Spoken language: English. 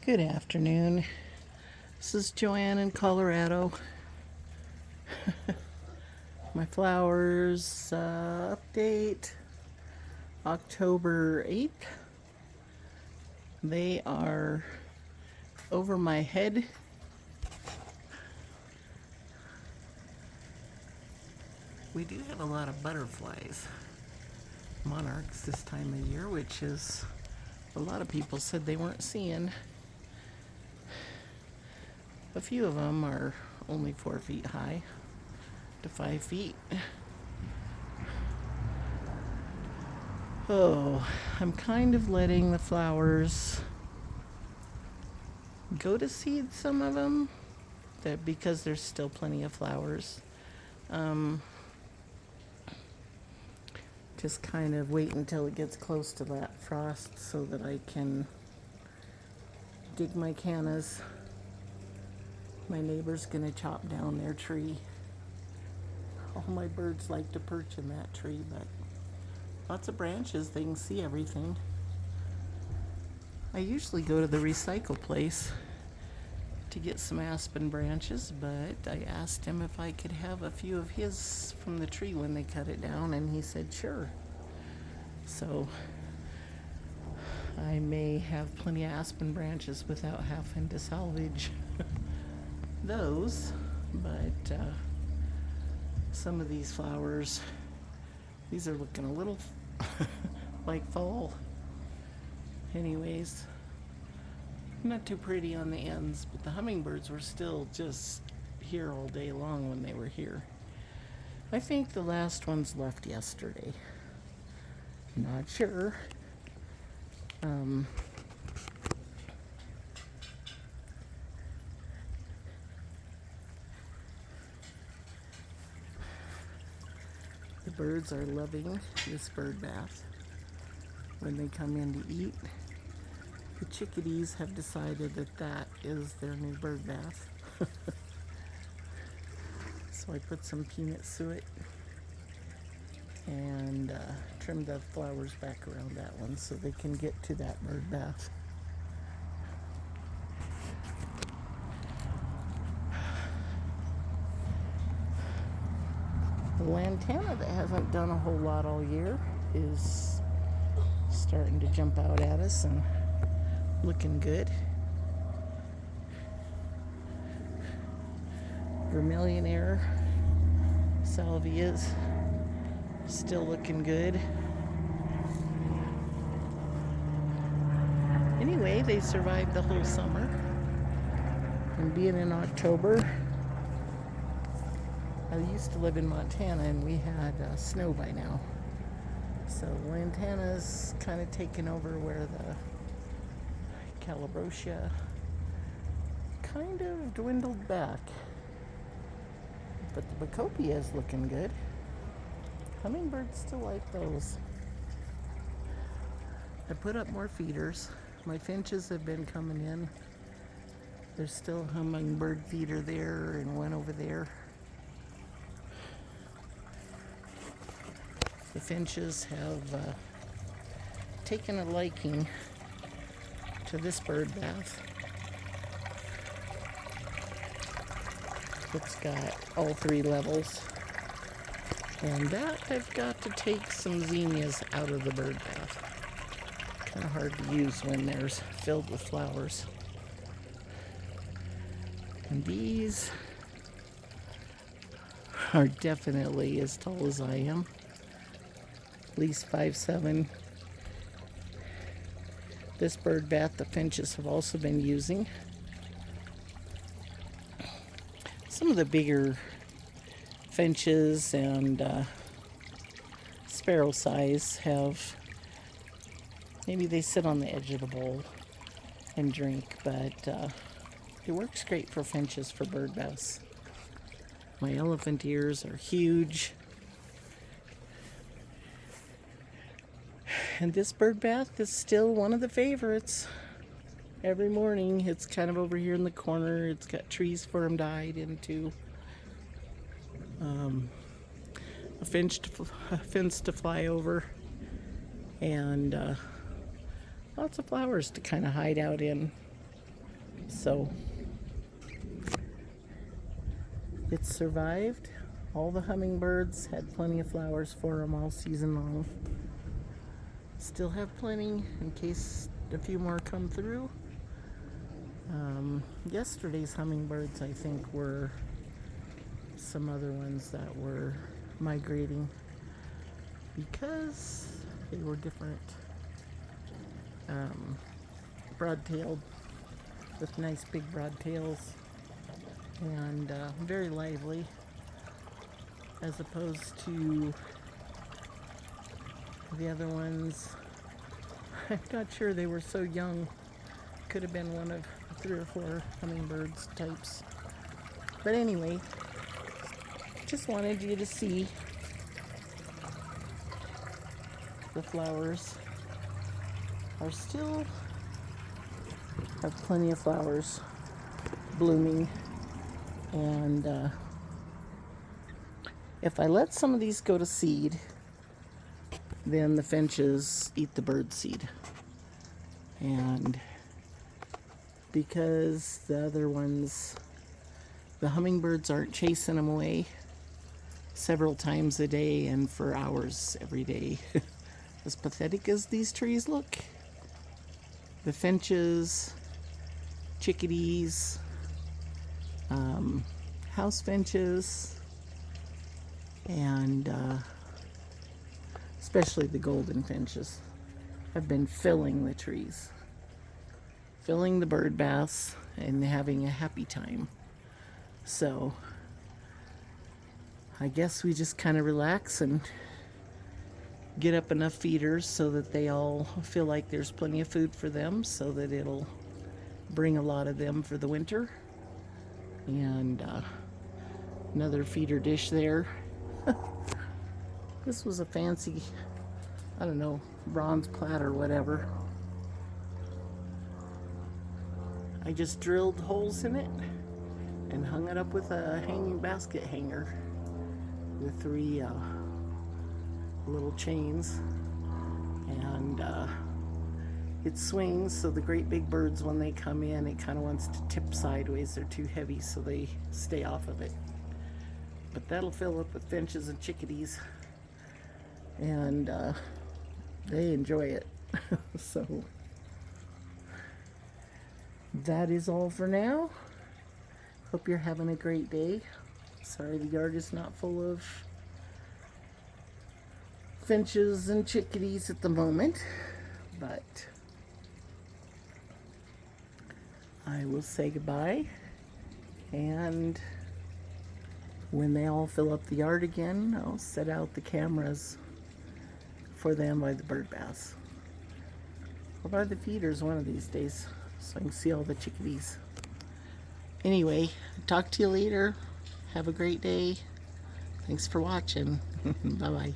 Good afternoon. This is Joanne in Colorado. My flowers update October 8th. They are over my head. We do have a lot of butterflies, monarchs this time of year, which is a lot of people said they weren't seeing. A few of them are only 4 feet high to 5 feet. Oh, I'm kind of letting the flowers go to seed, some of them, that because there's still plenty of flowers. Just kind of wait until it gets close to that frost so that I can dig my cannas. My neighbor's gonna chop down their tree. All my birds like to perch in that tree, but lots of branches, they can see everything. I usually go to the recycle place to get some aspen branches, but I asked him if I could have a few of his from the tree when they cut it down, and he said sure. So I may have plenty of aspen branches without having to salvage those, but some of these flowers, these are looking a little like fall. Anyways, not too pretty on the ends, but the hummingbirds were still just here all day long when they were here. I think the last ones left yesterday. Not sure. The birds are loving this bird bath when they come in to eat. The chickadees have decided that that is their new bird bath. So I put some peanut suet and trimmed the flowers back around that one so they can get to that bird bath. The lantana that hasn't done a whole lot all year is starting to jump out at us and looking good. Vermillionaire salvias still looking good. Anyway, they survived the whole summer. And being in October, I used to live in Montana and we had snow by now. So Lantana's kind of taken over where the Calabrosia kind of dwindled back. But the Bacopia is looking good. Hummingbirds still like those. I put up more feeders. My finches have been coming in. There's still a hummingbird feeder there and one over there. The finches have taken a liking to this bird bath. It's got all 3 levels. And that I've got to take some zinnias out of the bird bath. Kind of hard to use when there's filled with flowers. And these are definitely as tall as I am. At least 5'7". This bird bath the finches have also been using. Some of the bigger finches and sparrow size have, maybe they sit on the edge of the bowl and drink, but it works great for finches for bird baths. My elephant ears are huge. And this bird bath is still one of the favorites. Every morning, it's kind of over here in the corner. It's got trees for them to hide into. A fence to fly over. And lots of flowers to kind of hide out in. So it survived. All the hummingbirds had plenty of flowers for them all season long. Still have plenty in case a few more come through. Yesterday's hummingbirds, I think, were some other ones that were migrating because they were different. Broad-tailed with nice big broad tails and very lively, as opposed to the other ones. I'm not sure, they were so young. Could have been one of 3 or 4 hummingbirds types. But anyway, just wanted you to see the flowers are still have plenty of flowers blooming, and if I let some of these go to seed, then the finches eat the bird seed. And because the other ones, the hummingbirds aren't chasing them away several times a day and for hours every day. As pathetic as these trees look, the finches, chickadees, house finches, and especially the golden finches have been filling the trees, filling the bird baths, and having a happy time. So I guess we just kind of relax and get up enough feeders so that they all feel like there's plenty of food for them, so that it'll bring a lot of them for the winter. And another feeder dish there. This was a fancy, I don't know, bronze platter or whatever. I just drilled holes in it and hung it up with a hanging basket hanger with 3 little chains, and it swings so the great big birds, when they come in, it kind of wants to tip sideways. They're too heavy, so they stay off of it. But that'll fill up with finches and chickadees, and they enjoy it. So that is all for now. Hope you're having a great day. Sorry the yard is not full of finches and chickadees at the moment, but I will say goodbye, and when they all fill up the yard again, I'll set out the cameras for them by the bird baths or by the feeders one of these days, so I can see all the chickadees. Anyway, talk to you later. Have a great day. Thanks for watching. Bye-bye.